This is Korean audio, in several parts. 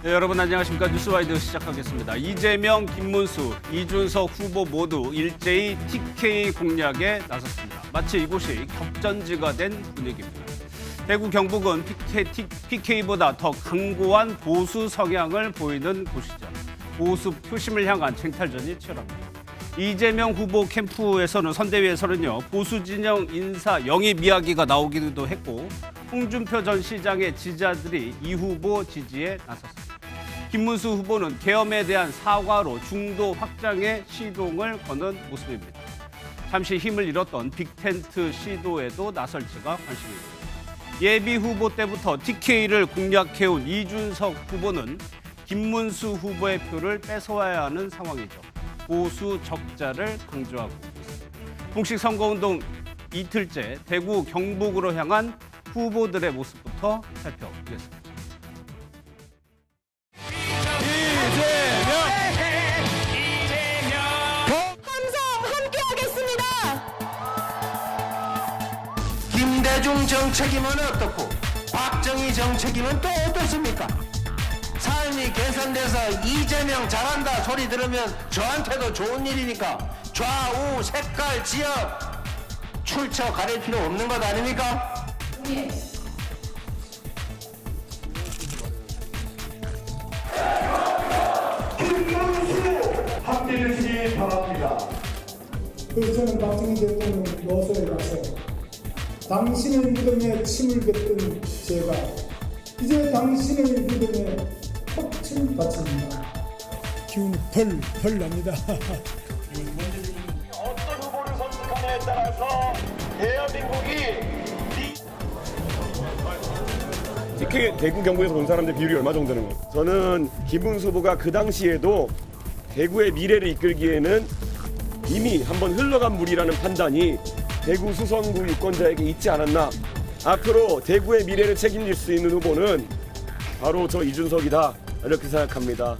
네, 여러분 안녕하십니까. 뉴스와이드 시작하겠습니다. 이재명, 김문수, 이준석 후보 모두 일제히 TK 공략에 나섰습니다. 마치 이곳이 격전지가 된 분위기입니다. 대구 경북은 PK보다 더 강고한 보수 성향을 보이는 곳이죠. 보수 표심을 향한 쟁탈전이 치열합니다. 이재명 후보 캠프에서는 선대위에서는요, 보수 진영 인사 영입 이야기가 나오기도 했고, 홍준표 전 시장의 지지자들이 이 후보 지지에 나섰습니다. 김문수 후보는 계엄에 대한 사과로 중도 확장의 시동을 거는 모습입니다. 잠시 힘을 잃었던 빅텐트 시도에도 나설지가 관심입니다. 예비 후보 때부터 TK를 공략해온 이준석 후보는 김문수 후보의 표를 뺏어와야 하는 상황이죠. 보수 적자를 강조하고 있습니다. 공식 선거운동 이틀째 대구 경북으로 향한 후보들의 모습부터 살펴보겠습니다. 김대중 정책이면 어떻고 박정희 정책이면 또 어떻습니까? 삶이 개선돼서 이재명 잘한다 소리 들으면 저한테도 좋은 일이니까 좌우 색깔 지역 출처 가릴 필요 없는 것 아닙니까? 김문수 함께해 주시기 바랍니다. 그래서 저는 박정희 대통령 노소에 가서 당신의 믿음에 침을 뱉던 제가 이제 당신의 믿음에 턱을 바칩니다. 기운이 펄펄 납니다. 어떤 후보를 선택하냐에 따라서 대한민국이 특히 대구 경북에서 온 사람들 비율이 얼마 정도 되는 거예요? 저는 김문수 후보가 그 당시에도 대구의 미래를 이끌기에는 이미 한번 흘러간 물이라는 판단이 대구 수성구 유권자에게 있지 않았나. 앞으로 대구의 미래를 책임질 수 있는 후보는 바로 저 이준석이다, 이렇게 생각합니다.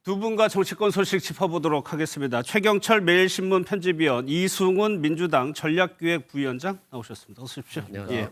두 분과 정치권 소식 짚어보도록 하겠습니다. 최경철 매일신문 편집위원, 이승훈 민주당 전략기획부위원장 나오셨습니다. 어서 오십시오. 예.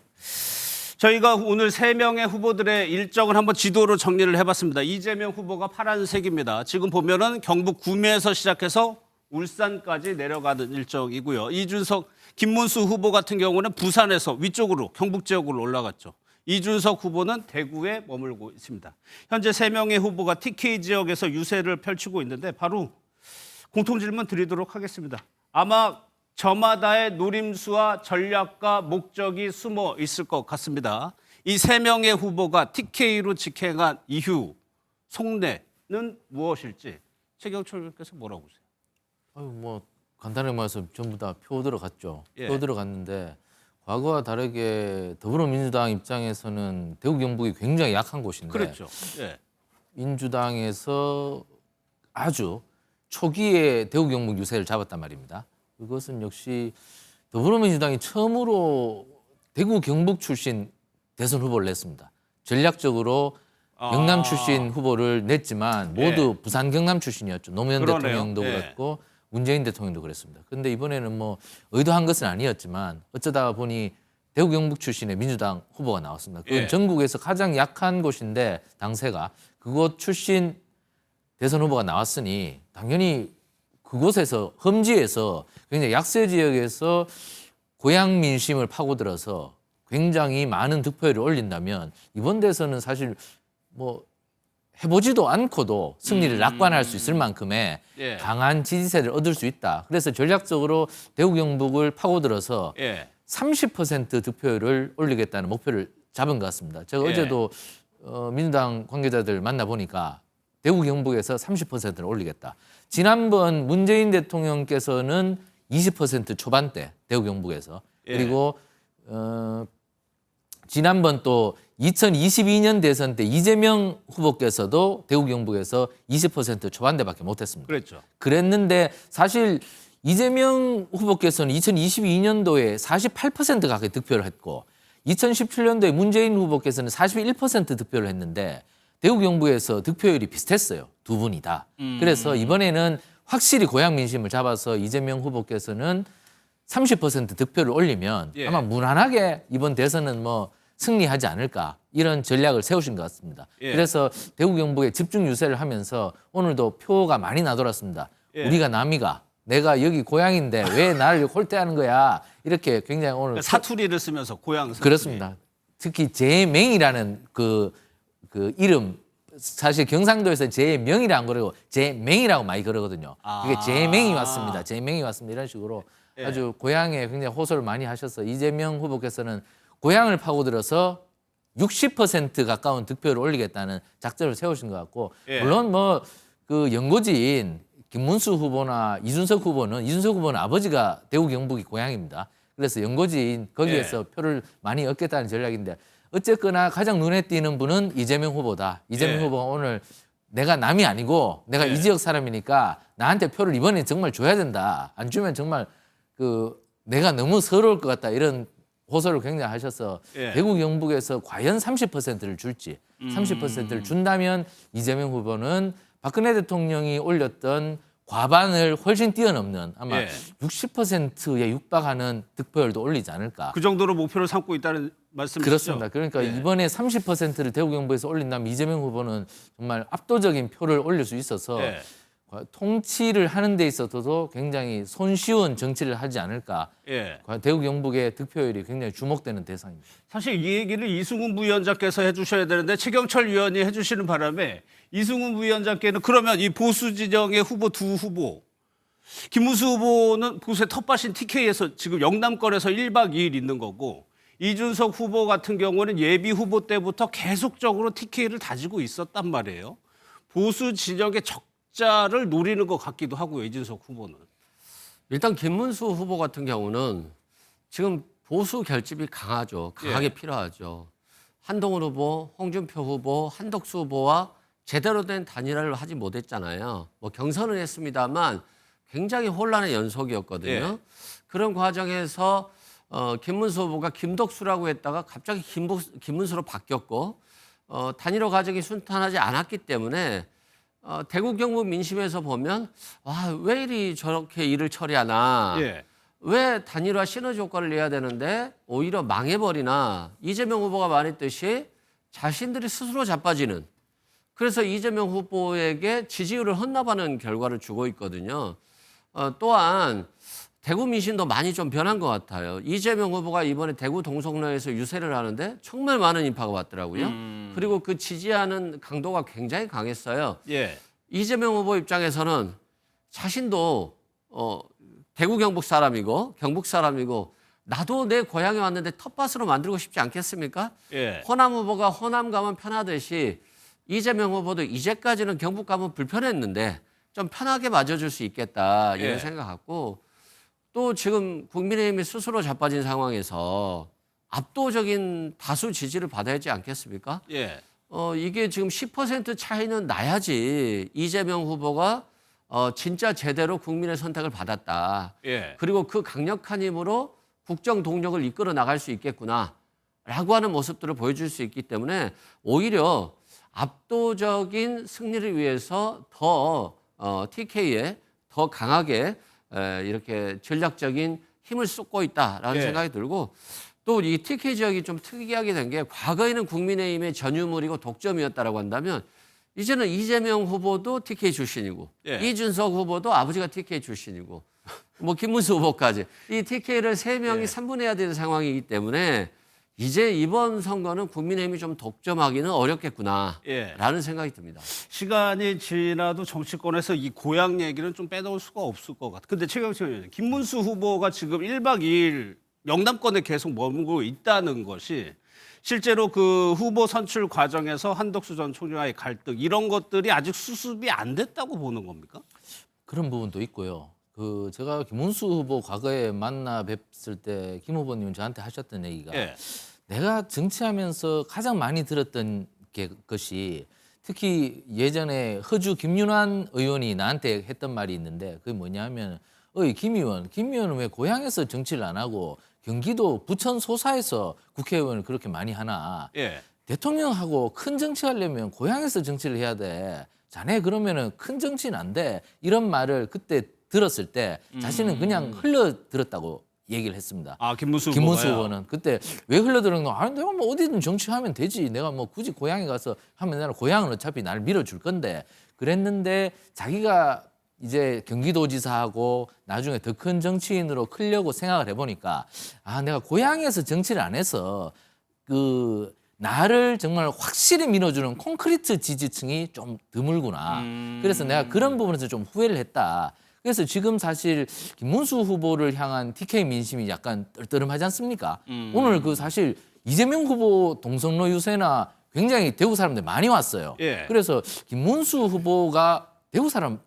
저희가 오늘 3명의 후보들의 일정을 한번 지도로 정리를 해봤습니다. 이재명 후보가 파란색입니다. 지금 보면은 경북 구미에서 시작해서 울산까지 내려가는 일정이고요. 이준석, 김문수 후보 같은 경우는 부산에서 위쪽으로 경북 지역으로 올라갔죠. 이준석 후보는 대구에 머물고 있습니다. 현재 3명의 후보가 TK 지역에서 유세를 펼치고 있는데 바로 공통질문 드리도록 하겠습니다. 아마 저마다의 노림수와 전략과 목적이 숨어 있을 것 같습니다. 이 3명의 후보가 TK로 직행한 이후 속내는 무엇일지 최경철 의원께서 뭐라고 보세요? 뭐 간단하게 말해서 전부 다 표 들어갔죠. 예. 표 들어갔는데 과거와 다르게 더불어민주당 입장에서는 대구 경북이 굉장히 약한 곳인데 그렇죠. 예. 민주당에서 아주 초기에 대구 경북 유세를 잡았단 말입니다. 그것은 역시 더불어민주당이 처음으로 대구 경북 출신 대선 후보를 냈습니다. 전략적으로 경남 출신 후보를 냈지만 모두 부산 경남 출신이었죠. 노무현 그러네요. 대통령도 그랬고 문재인 대통령도 그랬습니다. 그런데 이번에는 뭐 의도한 것은 아니었지만 어쩌다 보니 대구 경북 출신의 민주당 후보가 나왔습니다. 그건 전국에서 가장 약한 곳인데 당세가 그곳 출신 대선 후보가 나왔으니 당연히 그곳에서 험지에서 굉장히 약세 지역에서 고향 민심을 파고들어서 굉장히 많은 득표율을 올린다면 이번 대선은 사실 뭐 해보지도 않고도 승리를 낙관할 수 있을 만큼의 강한 지지세를 얻을 수 있다. 그래서 전략적으로 대구 경북을 파고들어서 30% 득표율을 올리겠다는 목표를 잡은 것 같습니다. 제가 어제도 민주당 관계자들 만나보니까 대구 경북에서 30%를 올리겠다. 지난번 문재인 대통령께서는 20% 초반대 대구 경북에서 그리고 지난번 또 2022년 대선 때 이재명 후보께서도 대구 경북에서 20% 초반대밖에 못했습니다. 그랬죠. 그랬는데 사실 이재명 후보께서는 2022년도에 48% 가까이 득표를 했고 2017년도에 문재인 후보께서는 41% 득표를 했는데 대구 경북에서 득표율이 비슷했어요. 두 분이 다. 그래서 이번에는 확실히 고향 민심을 잡아서 이재명 후보께서는 30% 득표를 올리면 아마 무난하게 이번 대선은 뭐 승리하지 않을까 이런 전략을 세우신 것 같습니다. 예. 그래서 대구 경북에 집중 유세를 하면서 오늘도 표가 많이 나돌았습니다. 예. 우리가 남이가 내가 여기 고향인데 왜 나를 홀대하는 거야 이렇게 굉장히 오늘 그러니까 사투리를 쓰면서 고향 사투리. 그렇습니다. 특히 제맹이라는 그 이름 사실 경상도에서 제명이라고 안 그러고 제맹이라고 많이 그러거든요. 이게 제맹이 왔습니다. 제맹이 왔습니다. 이런 식으로 예. 아주 고향에 굉장히 호소를 많이 하셔서 이재명 후보께서는 고향을 파고들어서 60% 가까운 득표를 올리겠다는 작전을 세우신 것 같고 예. 물론 뭐 그 연고지인 김문수 후보나 이준석 후보는 아버지가 대구 경북이 고향입니다. 그래서 연고지인 거기에서 표를 많이 얻겠다는 전략인데 어쨌거나 가장 눈에 띄는 분은 이재명 후보다. 이재명 예. 후보가 오늘 내가 남이 아니고 내가 예. 이 지역 사람이니까 나한테 표를 이번에 정말 줘야 된다. 안 주면 정말 그 내가 너무 서러울 것 같다. 이런 호소를 굉장히 하셔서 예. 대구 경북에서 과연 30%를 줄지 30%를 준다면 이재명 후보는 박근혜 대통령이 올렸던 과반을 훨씬 뛰어넘는 아마 예. 60%에 육박하는 득표율도 올리지 않을까. 그 정도로 목표를 삼고 있다는 말씀이시죠? 그렇습니다. 그러니까 예. 이번에 30%를 대구 경북에서 올린다면 이재명 후보는 정말 압도적인 표를 올릴 수 있어서 예. 통치를 하는 데 있어서도 굉장히 손쉬운 정치를 하지 않을까. 예. 대구 경북의 득표율이 굉장히 주목되는 대상입니다. 사실 이 얘기를 이승훈 부위원장께서 해주셔야 되는데 최경철 위원이 해주시는 바람에 이승훈 부위원장께는 그러면 이 보수 진영의 후보 두 후보 김문수 후보는 보수의 텃밭인 TK에서 지금 영남권에서 1박 2일 있는 거고 이준석 후보 같은 경우는 예비 후보 때부터 계속적으로 TK를 다지고 있었단 말이에요. 보수 진영의 적자를 노리는 것 같기도 하고요. 이준석 후보는. 일단 김문수 후보 같은 경우는 지금 보수 결집이 강하죠. 강하게 필요하죠. 한동훈 후보, 홍준표 후보, 한덕수 후보와 제대로 된 단일화를 하지 못했잖아요. 뭐 경선을 했습니다만 굉장히 혼란의 연속이었거든요. 예. 그런 과정에서 김문수 후보가 김덕수라고 했다가 갑자기 김문수로 바뀌었고 단일화 과정이 순탄하지 않았기 때문에 대구 경북 민심에서 보면 왜 이리 저렇게 일을 처리하나 예. 왜 단일화 시너지 효과를 내야 되는데 오히려 망해버리나 이재명 후보가 말했듯이 자신들이 스스로 자빠지는 그래서 이재명 후보에게 지지율을 헌납하는 결과를 주고 있거든요. 또한 대구 민심도 많이 좀 변한 것 같아요. 이재명 후보가 이번에 대구 동성로에서 유세를 하는데 정말 많은 인파가 왔더라고요. 그리고 그 지지하는 강도가 굉장히 강했어요. 예. 이재명 후보 입장에서는 자신도 대구 경북 사람이고 경북 사람이고 나도 내 고향에 왔는데 텃밭으로 만들고 싶지 않겠습니까? 예. 호남 후보가 호남 가면 편하듯이 이재명 후보도 이제까지는 경북 가면 불편했는데 좀 편하게 맞아줄 수 있겠다 이런 예. 생각 갖고 또 지금 국민의힘이 스스로 자빠진 상황에서 압도적인 다수 지지를 받아야 하지 않겠습니까? 예. 이게 지금 10% 차이는 나야지 이재명 후보가 진짜 제대로 국민의 선택을 받았다. 예. 그리고 그 강력한 힘으로 국정 동력을 이끌어 나갈 수 있겠구나라고 하는 모습들을 보여줄 수 있기 때문에 오히려 압도적인 승리를 위해서 더 TK에 더 강하게 이렇게 전략적인 힘을 쏟고 있다라는 예. 생각이 들고 또 이 TK 지역이 좀 특이하게 된 게 과거에는 국민의힘의 전유물이고 독점이었다라고 한다면 이제는 이재명 후보도 TK 출신이고 예. 이준석 후보도 아버지가 TK 출신이고 뭐 김문수 후보까지 이 TK를 세 명이 예. 삼분해야 되는 상황이기 때문에 이제 이번 선거는 국민의힘이 좀 독점하기는 어렵겠구나라는 예. 생각이 듭니다. 시간이 지나도 정치권에서 이 고향 얘기는 좀 빼놓을 수가 없을 것 같아요. 근데 최경철 의원님, 김문수 후보가 지금 1박 2일 영남권에 계속 머물고 있다는 것이 실제로 그 후보 선출 과정에서 한덕수 전 총리와의 갈등 이런 것들이 아직 수습이 안 됐다고 보는 겁니까? 그런 부분도 있고요. 제가 김문수 후보 과거에 만나 뵀을 때 김 후보님은 저한테 하셨던 얘기가 예. 내가 정치하면서 가장 많이 들었던 것이 특히 예전에 허주 김윤환 의원이 나한테 했던 말이 있는데 그게 뭐냐면 김 의원은 왜 고향에서 정치를 안 하고 경기도 부천 소사에서 국회의원을 그렇게 많이 하나 예. 대통령하고 큰 정치하려면 고향에서 정치를 해야 돼. 자네 그러면은 큰 정치는 안 돼. 이런 말을 그때 들었을 때 자신은 그냥 흘러 들었다고 얘기를 했습니다. 아, 김문수 후보는 그때 왜 흘러들었는가? 아니 내가 뭐 어디든 정치하면 되지. 내가 뭐 굳이 고향에 가서 하면 나는 고향은 어차피 나를 밀어줄 건데 그랬는데 자기가 이제 경기도지사하고 나중에 더 큰 정치인으로 크려고 생각을 해보니까 아 내가 고향에서 정치를 안 해서 그 나를 정말 확실히 밀어주는 콘크리트 지지층이 좀 드물구나. 그래서 내가 그런 부분에서 좀 후회를 했다. 그래서 지금 사실 김문수 후보를 향한 TK 민심이 약간 떨떠름하지 않습니까? 오늘 그 사실 이재명 후보 동성로 유세나 굉장히 대구 사람들 많이 왔어요. 예. 그래서 김문수 후보가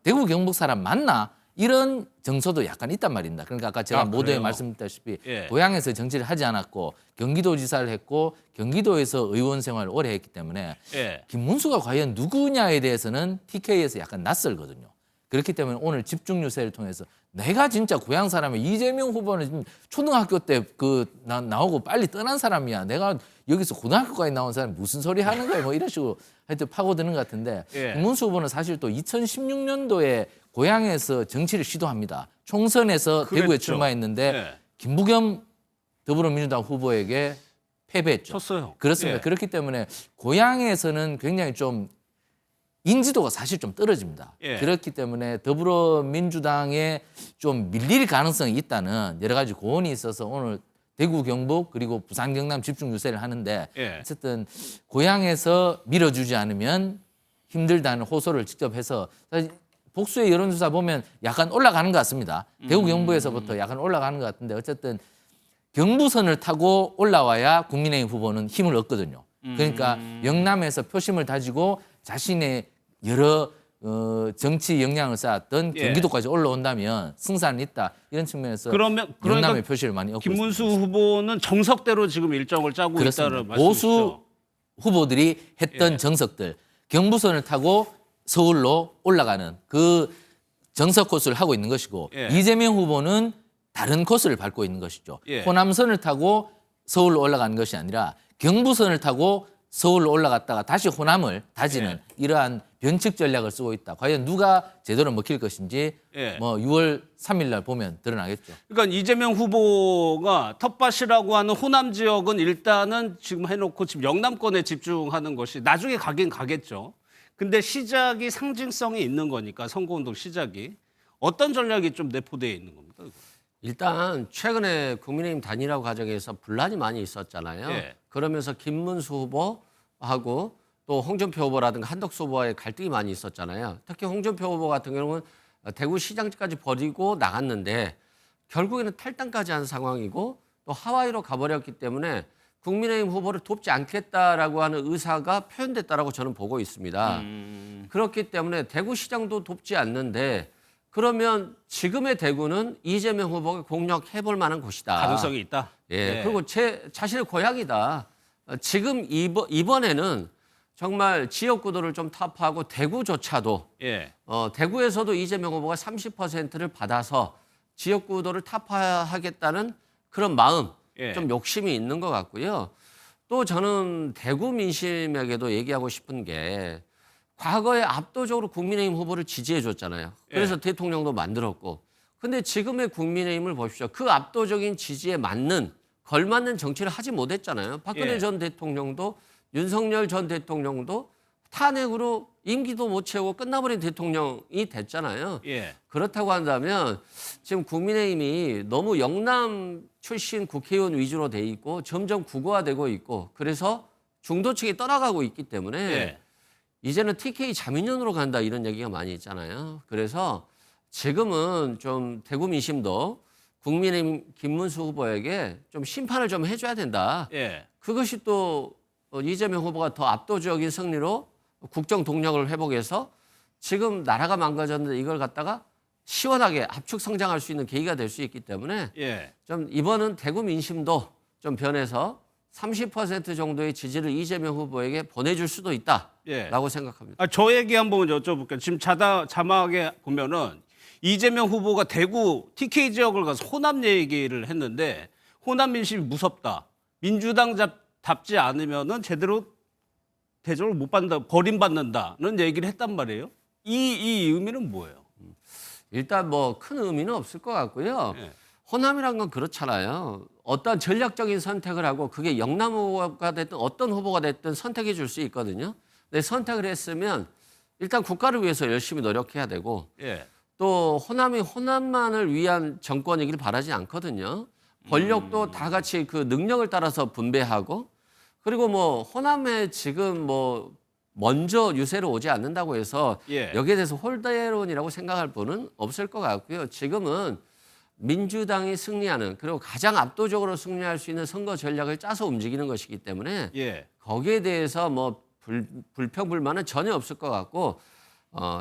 대구 경북 사람 맞나? 이런 정서도 약간 있단 말입니다. 그러니까 아까 제가 모두에 그래요? 말씀드렸다시피 예. 고향에서 정치를 하지 않았고 경기도지사를 했고 경기도에서 의원 생활을 오래 했기 때문에 예. 김문수가 과연 누구냐에 대해서는 TK에서 약간 낯설거든요. 그렇기 때문에 오늘 집중 유세를 통해서 내가 진짜 고향 사람이 이재명 후보는 지금 초등학교 때 나오고 빨리 떠난 사람이야. 내가 여기서 고등학교까지 나온 사람이 무슨 소리 하는 거야. 뭐 이런 식으로 하여튼 파고드는 것 같은데 예. 김문수 후보는 사실 또 2016년도에 고향에서 정치를 시도합니다. 총선에서 대구에 그랬죠. 출마했는데 예. 김부겸 더불어민주당 후보에게 패배했죠. 쳤어요. 그렇습니다. 예. 그렇기 때문에 고향에서는 굉장히 좀 인지도가 사실 좀 떨어집니다. 예. 그렇기 때문에 더불어민주당에 좀 밀릴 가능성이 있다는 여러 가지 고언이 있어서 오늘 대구, 경북 그리고 부산, 경남 집중 유세를 하는데 예. 어쨌든 고향에서 밀어주지 않으면 힘들다는 호소를 직접 해서 사실 복수의 여론조사 보면 약간 올라가는 것 같습니다. 대구, 경북에서부터 약간 올라가는 것 같은데 어쨌든 경부선을 타고 올라와야 국민의힘 후보는 힘을 얻거든요. 그러니까 영남에서 표심을 다지고 자신의 여러 정치 역량을 쌓았던 예. 경기도까지 올라온다면 승산은 있다. 이런 측면에서 그러면 영남의 표시를 많이 얻고 김문수 있습니다. 후보는 정석대로 지금 일정을 짜고 그렇습니다. 있다는 말씀이시죠? 보수 후보들이 했던 예. 정석들 경부선을 타고 서울로 올라가는 그 정석 코스를 하고 있는 것이고 예. 이재명 후보는 다른 코스를 밟고 있는 것이죠. 예. 호남선을 타고 서울로 올라가는 것이 아니라 경부선을 타고 서울로 올라갔다가 다시 호남을 다지는 예. 이러한 변칙 전략을 쓰고 있다. 과연 누가 제대로 먹힐 것인지 예. 뭐 6월 3일 날 보면 드러나겠죠. 그러니까 이재명 후보가 텃밭이라고 하는 호남 지역은 일단은 지금 해놓고 지금 영남권에 집중하는 것이 나중에 가긴 가겠죠. 근데 시작이 상징성이 있는 거니까 선거운동 시작이 어떤 전략이 좀 내포되어 있는 겁니까? 일단 최근에 국민의힘 단일화 과정에서 분란이 많이 있었잖아요. 예. 그러면서 김문수 후보하고 또 홍준표 후보라든가 한덕수 후보와의 갈등이 많이 있었잖아요. 특히 홍준표 후보 같은 경우는 대구시장까지 버리고 나갔는데 결국에는 탈당까지 한 상황이고 또 하와이로 가버렸기 때문에 국민의힘 후보를 돕지 않겠다라고 하는 의사가 표현됐다라고 저는 보고 있습니다. 그렇기 때문에 대구시장도 돕지 않는데 그러면 지금의 대구는 이재명 후보가 공략해볼 만한 곳이다. 가능성이 있다. 예. 그리고 자신의 고향이다. 지금 이번에는 정말 지역구도를 좀 타파하고 대구조차도 예. 대구에서도 이재명 후보가 30%를 받아서 지역구도를 타파하겠다는 그런 마음, 예. 좀 욕심이 있는 것 같고요. 또 저는 대구 민심에게도 얘기하고 싶은 게 과거에 압도적으로 국민의힘 후보를 지지해 줬잖아요. 그래서 대통령도 만들었고. 근데 지금의 국민의힘을 보십시오. 그 압도적인 지지에 걸맞는 정치를 하지 못했잖아요. 박근혜 예. 전 대통령도 윤석열 전 대통령도 탄핵으로 임기도 못 채우고 끝나버린 대통령이 됐잖아요. 예. 그렇다고 한다면 지금 국민의힘이 너무 영남 출신 국회의원 위주로 돼 있고 점점 국어화되고 있고 그래서 중도층이 떠나가고 있기 때문에 예. 이제는 TK 자민련으로 간다 이런 얘기가 많이 있잖아요. 그래서 지금은 좀 대구 민심도 국민의힘 김문수 후보에게 좀 심판을 좀 해줘야 된다. 예. 그것이 또 이재명 후보가 더 압도적인 승리로 국정 동력을 회복해서 지금 나라가 망가졌는데 이걸 갖다가 시원하게 압축 성장할 수 있는 계기가 될 수 있기 때문에 예. 좀 이번은 대구 민심도 좀 변해서 30% 정도의 지지를 이재명 후보에게 보내줄 수도 있다라고 예. 생각합니다. 저 얘기 한번 여쭤볼게요. 지금 자막에 보면은 이재명 후보가 대구 TK 지역을 가서 호남 얘기를 했는데 호남 민심이 무섭다. 민주당답지 않으면은 제대로 대접을 못 받는다, 버림받는다는 얘기를 했단 말이에요. 이 의미는 뭐예요? 일단 뭐 큰 의미는 없을 것 같고요. 예. 호남이란 건 그렇잖아요. 어떤 전략적인 선택을 하고 그게 영남 후보가 됐든 어떤 후보가 됐든 선택해 줄 수 있거든요. 근데 선택을 했으면 일단 국가를 위해서 열심히 노력해야 되고 예. 또 호남이 호남만을 위한 정권이길 바라지 않거든요. 권력도 다 같이 그 능력을 따라서 분배하고 그리고 뭐 호남에 지금 뭐 먼저 유세로 오지 않는다고 해서 예. 여기에 대해서 홀대론이라고 생각할 분은 없을 것 같고요. 지금은 민주당이 승리하는 그리고 가장 압도적으로 승리할 수 있는 선거 전략을 짜서 움직이는 것이기 때문에 예. 거기에 대해서 뭐 불평 불만은 전혀 없을 것 같고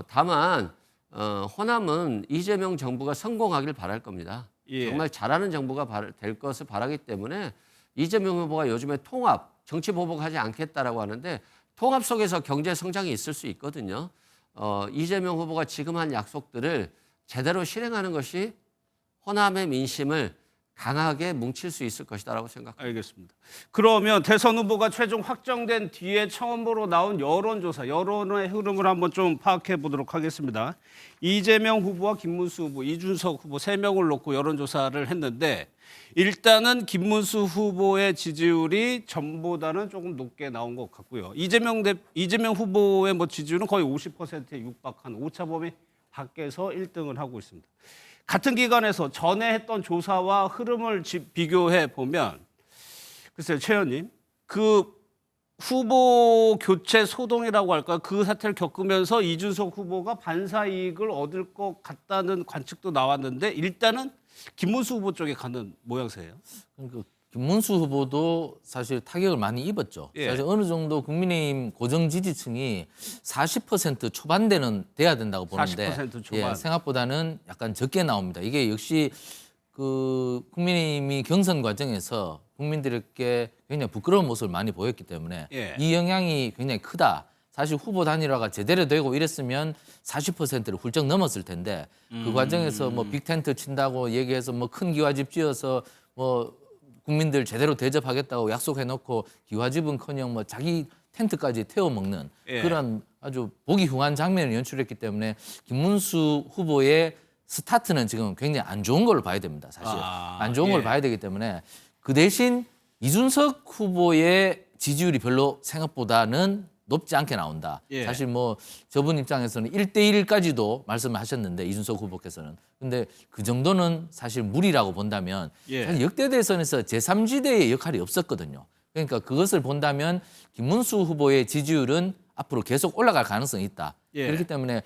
다만 호남은 이재명 정부가 성공하길 바랄 겁니다. 예. 정말 잘하는 정부가 될 것을 바라기 때문에 이재명 후보가 요즘에 통합, 정치 보복하지 않겠다라고 하는데 통합 속에서 경제 성장이 있을 수 있거든요. 이재명 후보가 지금 한 약속들을 제대로 실행하는 것이 호남의 민심을 강하게 뭉칠 수 있을 것이다라고 생각합니다. 알겠습니다. 그러면 대선 후보가 최종 확정된 뒤에 처음으로 나온 여론조사, 여론의 흐름을 한번 좀 파악해 보도록 하겠습니다. 이재명 후보와 김문수 후보, 이준석 후보 3명을 놓고 여론조사를 했는데 일단은 김문수 후보의 지지율이 전보다는 조금 높게 나온 것 같고요. 이재명 후보의 뭐 지지율은 거의 50%에 육박한 오차범위 밖에서 1등을 하고 있습니다. 같은 기간에서 전에 했던 조사와 흐름을 비교해 보면 글쎄요, 최 의원님, 그 후보 교체 소동이라고 할까요? 그 사태를 겪으면서 이준석 후보가 반사 이익을 얻을 것 같다는 관측도 나왔는데 일단은 김문수 후보 쪽에 가는 모양새예요. 그러니까 김문수 후보도 사실 타격을 많이 입었죠. 예. 사실 어느 정도 국민의힘 고정 지지층이 40% 초반대는 돼야 된다고 보는데 40% 초반. 예, 생각보다는 약간 적게 나옵니다. 이게 역시 그 국민의힘이 경선 과정에서 국민들에게 굉장히 부끄러운 모습을 많이 보였기 때문에 예. 이 영향이 굉장히 크다. 사실 후보 단일화가 제대로 되고 이랬으면 40%를 훌쩍 넘었을 텐데 그 과정에서 뭐 빅텐트 친다고 얘기해서 뭐 큰 기와집 지어서 뭐 국민들 제대로 대접하겠다고 약속해놓고 기와집은커녕 뭐 자기 텐트까지 태워 먹는 예. 그런 아주 보기 흉한 장면을 연출했기 때문에 김문수 후보의 스타트는 지금 굉장히 안 좋은 걸로 봐야 됩니다. 사실 안 좋은 걸 예. 봐야 되기 때문에 그 대신 이준석 후보의 지지율이 별로 생각보다는 높지 않게 나온다. 예. 사실 뭐 저분 입장에서는 1대1까지도 말씀을 하셨는데 이준석 후보께서는. 근데 그 정도는 사실 무리라고 본다면 예. 사실 역대 대선에서 제3지대의 역할이 없었거든요. 그러니까 그것을 본다면 김문수 후보의 지지율은 앞으로 계속 올라갈 가능성이 있다. 예. 그렇기 때문에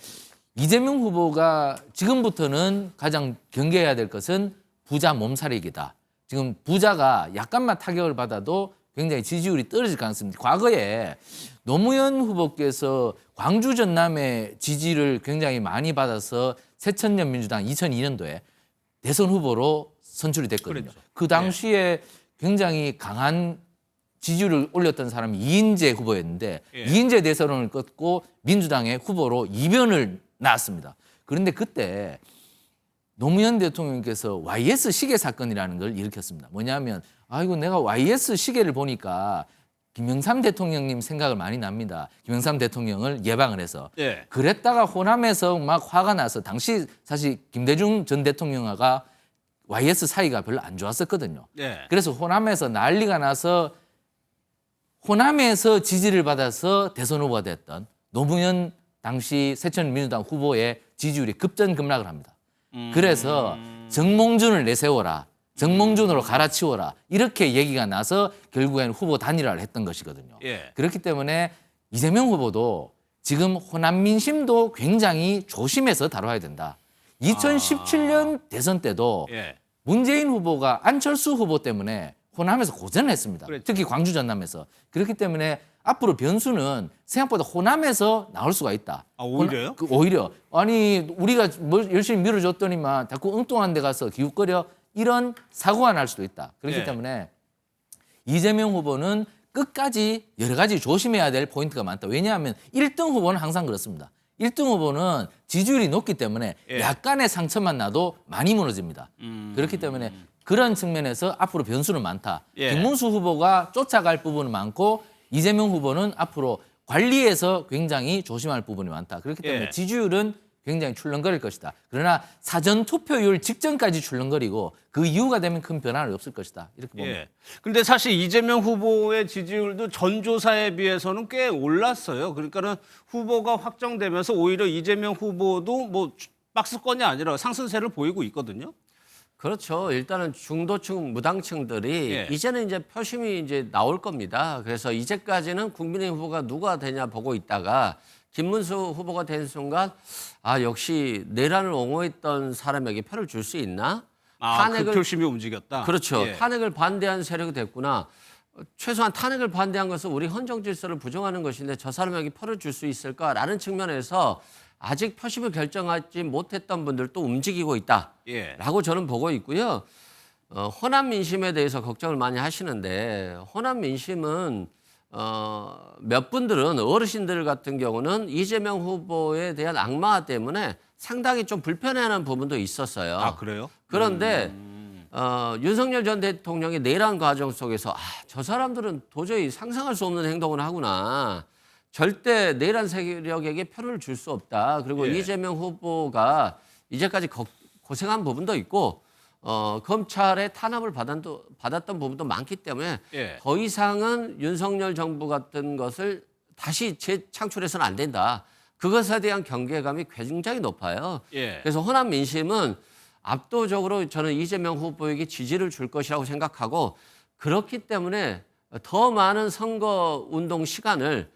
이재명 후보가 지금부터는 가장 경계해야 될 것은 부자 몸살이기다. 지금 부자가 약간만 타격을 받아도 굉장히 지지율이 떨어질 가능성이 있습니다. 과거에 노무현 후보께서 광주 전남의 지지를 굉장히 많이 받아서 새천년 민주당 2002년도에 대선 후보로 선출이 됐거든요. 그랬죠. 그 당시에 굉장히 강한 지지율을 올렸던 사람이 이인재 후보였는데 예. 이인재 대선을 꺾고 민주당의 후보로 이변을 낳았습니다. 그런데 그때 노무현 대통령께서 YS 시계 사건이라는 걸 일으켰습니다. 뭐냐면 아이고 내가 YS 시계를 보니까 김영삼 대통령님 생각을 많이 납니다. 김영삼 대통령을 예방을 해서. 예. 그랬다가 호남에서 막 화가 나서 당시 사실 김대중 전 대통령과 YS 사이가 별로 안 좋았었거든요. 예. 그래서 호남에서 난리가 나서 호남에서 지지를 받아서 대선 후보가 됐던 노무현 당시 새천민주당 후보의 지지율이 급전급락을 합니다. 그래서 정몽준을 내세워라. 정몽준으로 갈아치워라. 이렇게 얘기가 나서 결국에는 후보 단일화를 했던 것이거든요. 예. 그렇기 때문에 이재명 후보도 지금 호남 민심도 굉장히 조심해서 다뤄야 된다. 2017년 대선 때도 예. 문재인 후보가 안철수 후보 때문에 호남에서 고전을 했습니다. 그랬죠. 특히 광주 전남에서. 그렇기 때문에 앞으로 변수는 생각보다 호남에서 나올 수가 있다. 아, 오히려요? 오히려. 아니 우리가 뭘 열심히 밀어줬더니만 자꾸 엉뚱한 데 가서 기웃거려 이런 사고가 날 수도 있다. 그렇기 예. 때문에 이재명 후보는 끝까지 여러 가지 조심해야 될 포인트가 많다. 왜냐하면 1등 후보는 항상 그렇습니다. 1등 후보는 지지율이 높기 때문에 예. 약간의 상처만 나도 많이 무너집니다. 그렇기 때문에 그런 측면에서 앞으로 변수는 많다. 예. 김문수 후보가 쫓아갈 부분은 많고 이재명 후보는 앞으로 관리에서 굉장히 조심할 부분이 많다. 그렇기 때문에 예. 지지율은 굉장히 출렁거릴 것이다. 그러나 사전 투표율 직전까지 출렁거리고 그 이후가 되면 큰 변화는 없을 것이다. 이렇게 봅니다. 예. 근데 사실 이재명 후보의 지지율도 전조사에 비해서는 꽤 올랐어요. 그러니까는 후보가 확정되면서 오히려 이재명 후보도 뭐 박스권이 아니라 상승세를 보이고 있거든요. 그렇죠. 일단은 중도층, 무당층들이 예. 이제는 이제 표심이 이제 나올 겁니다. 그래서 이제까지는 국민의힘 후보가 누가 되냐 보고 있다가 김문수 후보가 된 순간 아 역시 내란을 옹호했던 사람에게 표를 줄 수 있나? 그 표심이 움직였다. 그렇죠. 예. 탄핵을 반대한 세력이 됐구나. 최소한 탄핵을 반대한 것은 우리 헌정 질서를 부정하는 것인데 저 사람에게 표를 줄 수 있을까라는 측면에서 아직 표심을 결정하지 못했던 분들도 움직이고 있다라고 예. 저는 보고 있고요. 호남 민심에 대해서 걱정을 많이 하시는데 호남 민심은 몇 분들은 어르신들 같은 경우는 이재명 후보에 대한 악마 때문에 상당히 좀 불편해하는 부분도 있었어요. 아 그래요? 그런데 윤석열 전 대통령의 내란 과정 속에서 저 사람들은 도저히 상상할 수 없는 행동을 하구나. 절대 내란 세력에게 표를 줄 수 없다. 그리고 예. 이재명 후보가 이제까지 고생한 부분도 있고 검찰의 탄압을 받았던 부분도 많기 때문에 예. 더 이상은 윤석열 정부 같은 것을 다시 재창출해서는 안 된다. 그것에 대한 경계감이 굉장히 높아요. 예. 그래서 호남 민심은 압도적으로 저는 이재명 후보에게 지지를 줄 것이라고 생각하고 그렇기 때문에 더 많은 선거 운동 시간을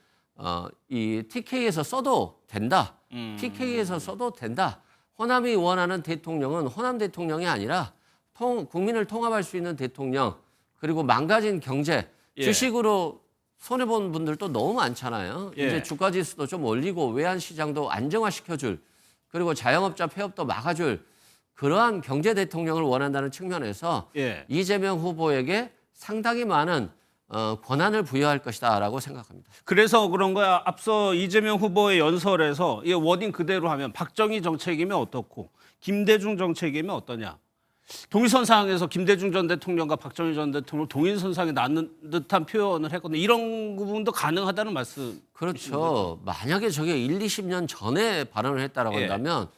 이 TK에서 써도 된다. TK에서 써도 된다. 호남이 원하는 대통령은 호남 대통령이 아니라 국민을 통합할 수 있는 대통령 그리고 망가진 경제 예. 주식으로 손해본 분들도 너무 많잖아요. 예. 이제 주가 지수도 좀 올리고 외환시장도 안정화시켜줄 그리고 자영업자 폐업도 막아줄 그러한 경제 대통령을 원한다는 측면에서 예. 이재명 후보에게 상당히 많은 권한을 부여할 것이다라고 생각합니다. 그래서 그런 거야. 앞서 이재명 후보의 연설에서 이 워딩 그대로 하면 박정희 정책이면 어떻고 김대중 정책이면 어떠냐. 동일선상에서 김대중 전 대통령과 박정희 전 대통령 동일선상에 낳는 듯한 표현을 했거든요. 이런 부분도 가능하다는 말씀. 그렇죠. 만약에 저게 1, 20년 전에 발언을 했다라고 예. 한다면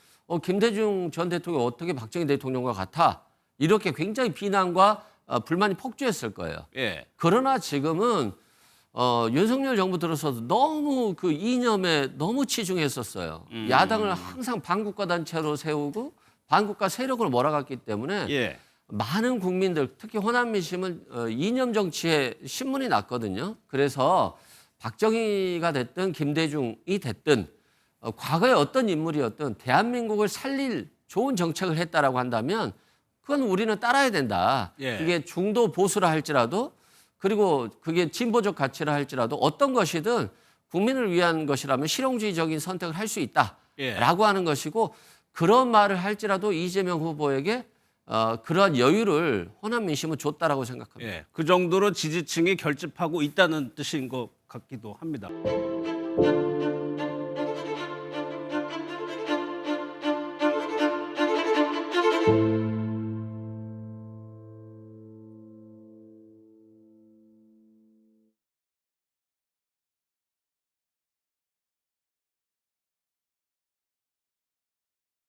김대중 전 대통령이 어떻게 박정희 대통령과 같아? 이렇게 굉장히 비난과 불만이 폭주했을 거예요. 예. 그러나 지금은 윤석열 정부 들어서도 너무 그 이념에 너무 치중했었어요. 야당을 항상 반국가 단체로 세우고 반국가 세력으로 몰아갔기 때문에 예. 많은 국민들 특히 호남 민심은 이념 정치에 신문이 났거든요. 그래서 박정희가 됐든 김대중이 됐든 과거에 어떤 인물이었든 대한민국을 살릴 좋은 정책을 했다라고 한다면 그건 우리는 따라야 된다. 예. 그게 중도 보수라 할지라도 그리고 그게 진보적 가치라 할지라도 어떤 것이든 국민을 위한 것이라면 실용주의적인 선택을 할 수 있다라고 예. 하는 것이고 그런 말을 할지라도 이재명 후보에게 그러한 여유를 호남 민심은 줬다라고 생각합니다. 예. 그 정도로 지지층이 결집하고 있다는 뜻인 것 같기도 합니다.